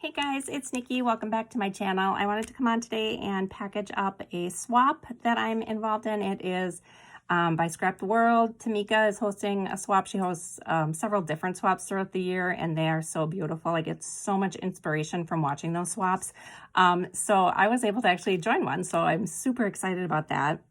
Hey guys, it's Nikki. Welcome back to my channel. I wanted to come on today and package up a swap that I'm involved in. It is by SCRAPDAWORLD. Tmika is hosting a swap. She hosts several different swaps throughout the year, and they are so beautiful. I get so much inspiration from watching those swaps. So I was able to actually join one, so I'm super excited about that.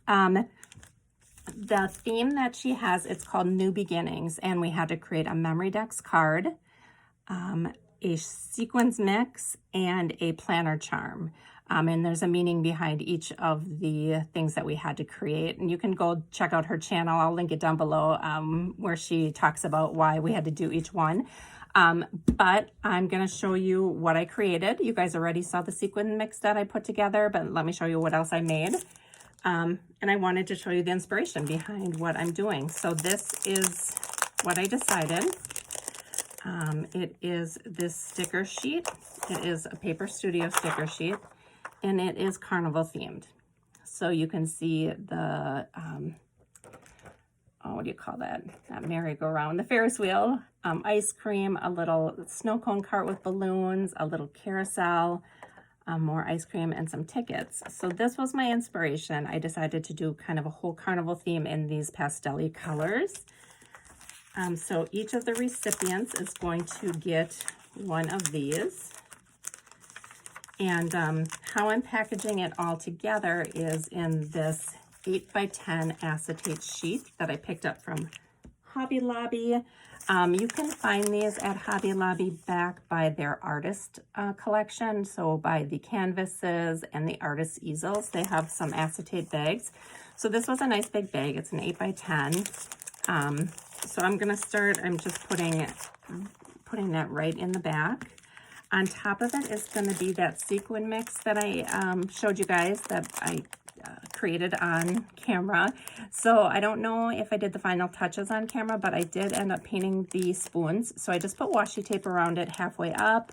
The theme that she has, it's called New Beginnings, and we had to create a memory decks card, a sequins mix, and a planner charm. And there's a meaning behind each of the things that we had to create. And you can go check out her channel. I'll link it down below where she talks about why we had to do each one. But I'm going to show you what I created. You guys already saw the sequin mix that I put together, but let me show you what else I made. And I wanted to show you the inspiration behind what I'm doing. So this is what I decided. It is this sticker sheet. It is a Paper Studio sticker sheet, and it is carnival themed. So you can see the, what do you call that? That merry-go-round, the Ferris wheel, ice cream, a little snow cone cart with balloons, a little carousel, more ice cream, and some tickets. So this was my inspiration. I decided to do kind of a whole carnival theme in these pastel-y colors. So each of the recipients is going to get one of these. And how I'm packaging it all together is in this 8x10 acetate sheet that I picked up from Hobby Lobby. You can find these at Hobby Lobby back by their artist collection. So by the canvases and the artist easels, they have some acetate bags. So this was a nice big bag. It's an 8x10. So I'm gonna start, I'm just putting that right in the back. On top of it is gonna be that sequin mix that I showed you guys that I created on camera. So I don't know if I did the final touches on camera, but I did end up painting the spoons. So I just put washi tape around it halfway up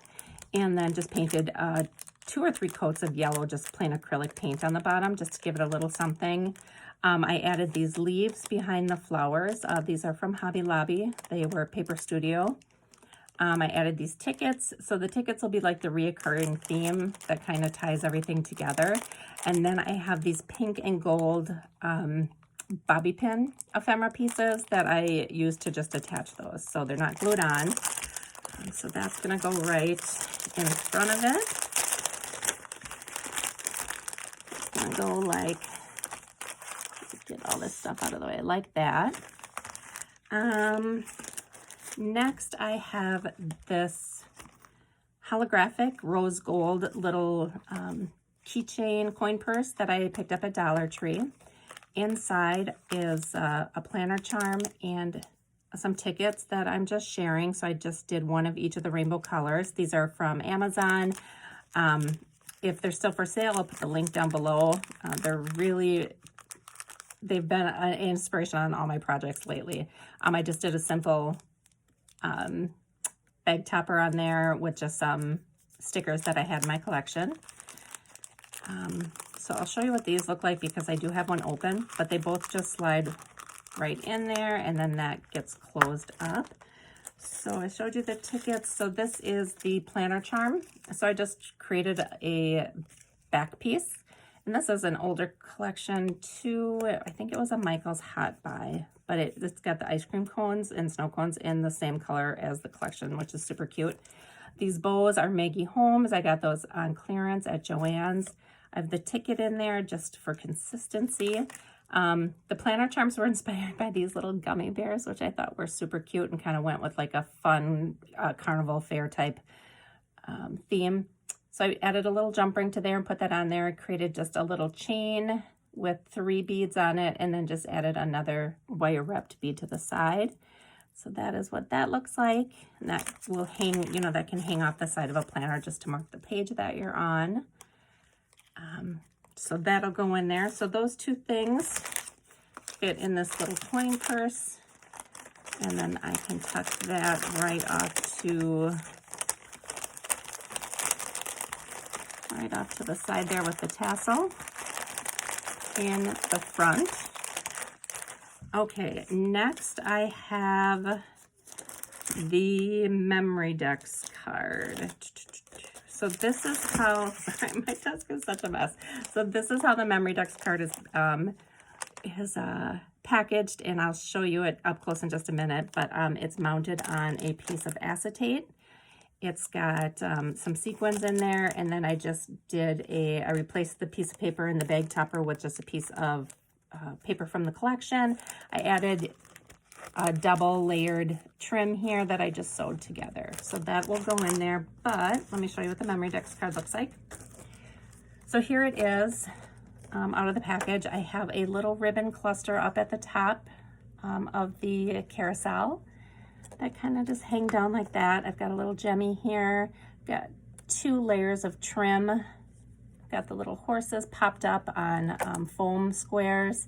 and then just painted 2 or 3 coats of yellow, just plain acrylic paint on the bottom, just to give it a little something. I added these leaves behind the flowers. These are from Hobby Lobby. They were Paper Studio. I added these tickets. So the tickets will be like the reoccurring theme that kind of ties everything together. And then I have these pink and gold bobby pin ephemera pieces that I use to just attach those. So they're not glued on. So that's going to go right in front of it. It's going to go like, get all this stuff out of the way like that. Next, I have this holographic rose gold little keychain coin purse that I picked up at Dollar Tree. Inside is a planner charm and some tickets that I'm just sharing. So I just did one of each of the rainbow colors. These are from Amazon. If they're still for sale, I'll put the link down below. They've been an inspiration on all my projects lately. I just did a simple bag topper on there with just some stickers that I had in my collection. So I'll show you what these look like because I do have one open, but they both just slide right in there and then that gets closed up. So I showed you the tickets. So this is the planner charm. So I just created a back piece. And this is an older collection too. I think it was a Michael's Hot Buy, but it's got the ice cream cones and snow cones in the same color as the collection, which is super cute. These bows are Maggie Holmes. I got those on clearance at Joann's. I have the ticket in there just for consistency. The planner charms were inspired by these little gummy bears, which I thought were super cute and kind of went with like a fun carnival fair type theme. So I added a little jump ring to there and put that on there. I created just a little chain with 3 beads on it and then just added another wire wrapped bead to the side. So that is what that looks like. And that will hang, you know, that can hang off the side of a planner just to mark the page that you're on. So that'll go in there. So those 2 things fit in this little coin purse. And then I can tuck that right off to the side there with the tassel in the front. Okay, next I have the memory decks card. So this is how, sorry, my desk is such a mess. So this is how the Memory Ducks card is packaged, and I'll show you it up close in just a minute, but it's mounted on a piece of acetate. It's got some sequins in there, and then I just I replaced the piece of paper in the bag topper with just a piece of paper from the collection. I added a double layered trim here that I just sewed together. So that will go in there, but let me show you what the Memory Ducks card looks like. So here it is out of the package. I have a little ribbon cluster up at the top of the carousel that kind of just hang down like that. I've got a little gemmy here, got 2 layers of trim. I've got the little horses popped up on foam squares.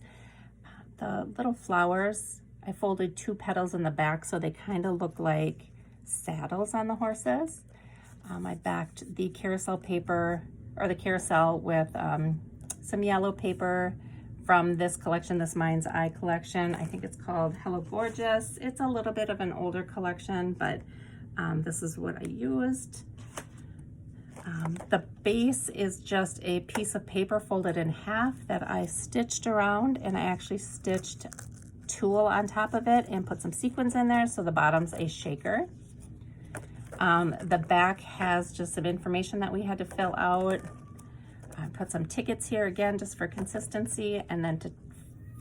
The little flowers, I folded 2 petals in the back so they kind of look like saddles on the horses. I backed the carousel paper, or the carousel, with some yellow paper from this collection, this Mind's Eye collection. I think it's called Hello Gorgeous. It's a little bit of an older collection, but this is what I used. The base is just a piece of paper folded in half that I stitched around, and I actually stitched tulle on top of it and put some sequins in there, so the bottom's a shaker. The back has just some information that we had to fill out. I put some tickets here again just for consistency, and then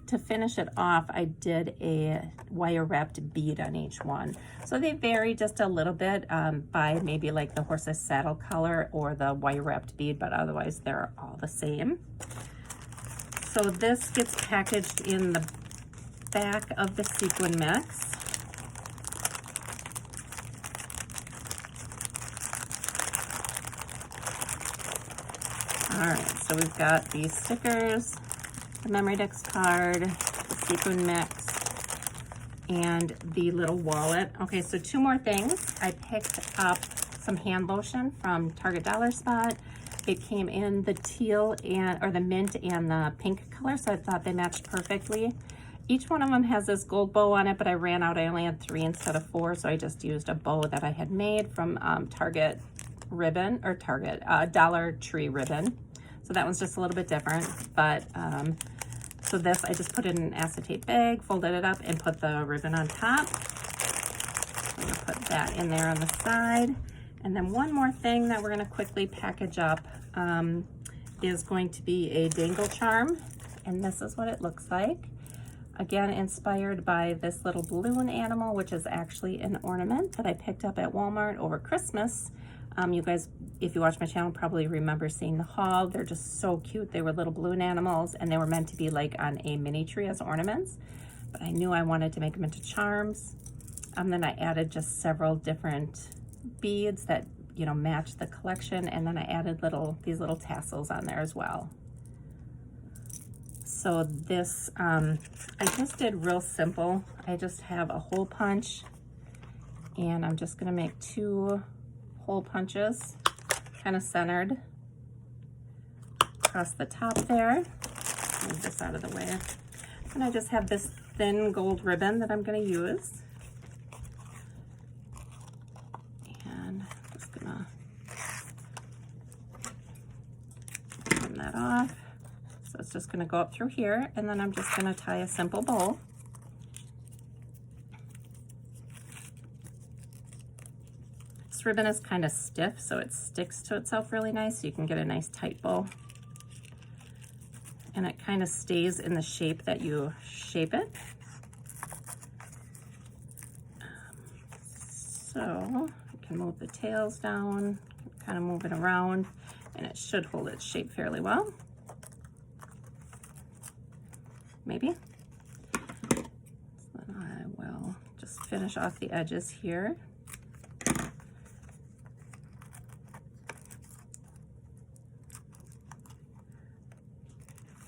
to finish it off, I did a wire wrapped bead on each one. So they vary just a little bit by maybe like the horse's saddle color or the wire wrapped bead, but otherwise they're all the same. So this gets packaged in the back of the sequin mix. All right, so we've got these stickers, the Memory Ducks card, the sequin mix, and the little wallet. Okay, so 2 more things. I picked up some hand lotion from Target Dollar Spot. It came in the teal or the mint and the pink color, so I thought they matched perfectly. Each one of them has this gold bow on it, but I ran out. I only had 3 instead of 4, so I just used a bow that I had made from Target ribbon, or Target Dollar Tree ribbon. So that one's just a little bit different, but so this, I just put it in an acetate bag, folded it up, and put the ribbon on top. I'm gonna put that in there on the side. And then one more thing that we're gonna quickly package up is going to be a dangle charm, and this is what it looks like. Again, inspired by this little balloon animal, which is actually an ornament that I picked up at Walmart over Christmas. You guys, if you watch my channel, probably remember seeing the haul. They're just so cute. They were little balloon animals, and they were meant to be like on a mini tree as ornaments, but I knew I wanted to make them into charms. Then I added just several different beads that, you know, match the collection, and then I added these little tassels on there as well. So this, I just did real simple. I just have a hole punch, and I'm just gonna make 2 hole punches, kind of centered across the top there. Move this out of the way. And I just have this thin gold ribbon that I'm gonna use. And I'm just gonna trim that off. So it's just gonna go up through here, and then I'm just gonna tie a simple bow. This ribbon is kind of stiff, so it sticks to itself really nice, so you can get a nice tight bow. And it kind of stays in the shape that you shape it. So you can move the tails down, kind of move it around, and it should hold its shape fairly well. Maybe. So then I will just finish off the edges here.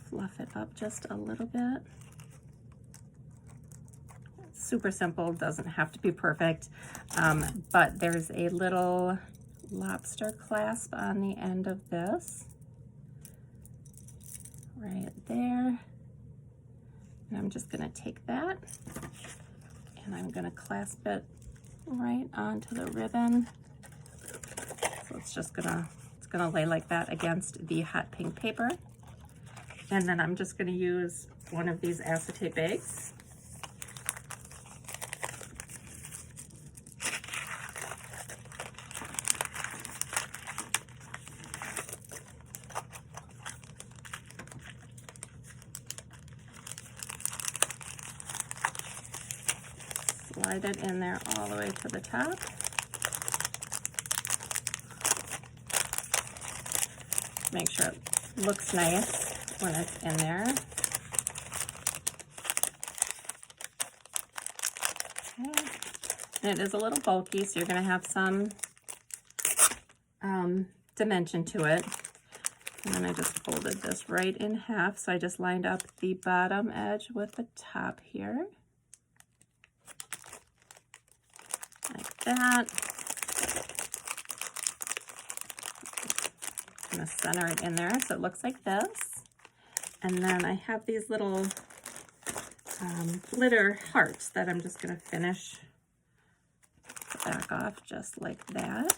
Fluff it up just a little bit. It's super simple, doesn't have to be perfect, but there's a little lobster clasp on the end of this, right there. And I'm just gonna take that and I'm gonna clasp it right onto the ribbon. So it's just it's gonna lay like that against the hot pink paper. And then I'm just gonna use one of these acetate bags. Slide it in there all the way to the top. Make sure it looks nice when it's in there. Okay. And it is a little bulky, so you're going to have some dimension to it. And then I just folded this right in half, so I just lined up the bottom edge with the top here. Like that. I'm going to center it in there so it looks like this. And then I have these little glitter hearts that I'm just going to finish the back off just like that.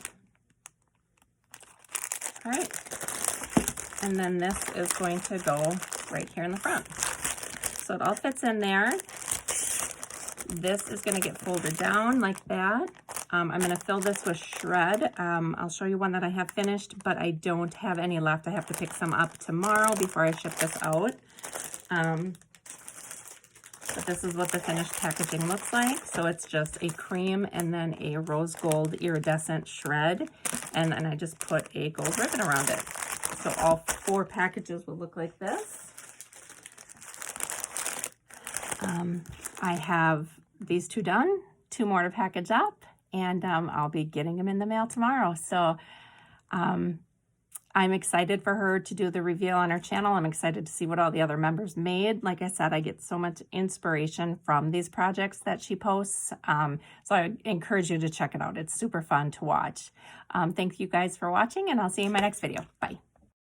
All right. And then this is going to go right here in the front. So it all fits in there. This is going to get folded down like that. I'm going to fill this with shred. I'll show you one that I have finished, but I don't have any left. I have to pick some up tomorrow before I ship this out. But this is what the finished packaging looks like. So it's just a cream and then a rose gold iridescent shred. And then I just put a gold ribbon around it. So all 4 packages will look like this. I have these 2 done, 2 more to package up, and I'll be getting them in the mail tomorrow. So I'm excited for her to do the reveal on her channel. I'm excited to see what all the other members made. Like I said, I get so much inspiration from these projects that she posts. So I encourage you to check it out. It's super fun to watch. Thank you guys for watching, and I'll see you in my next video. Bye.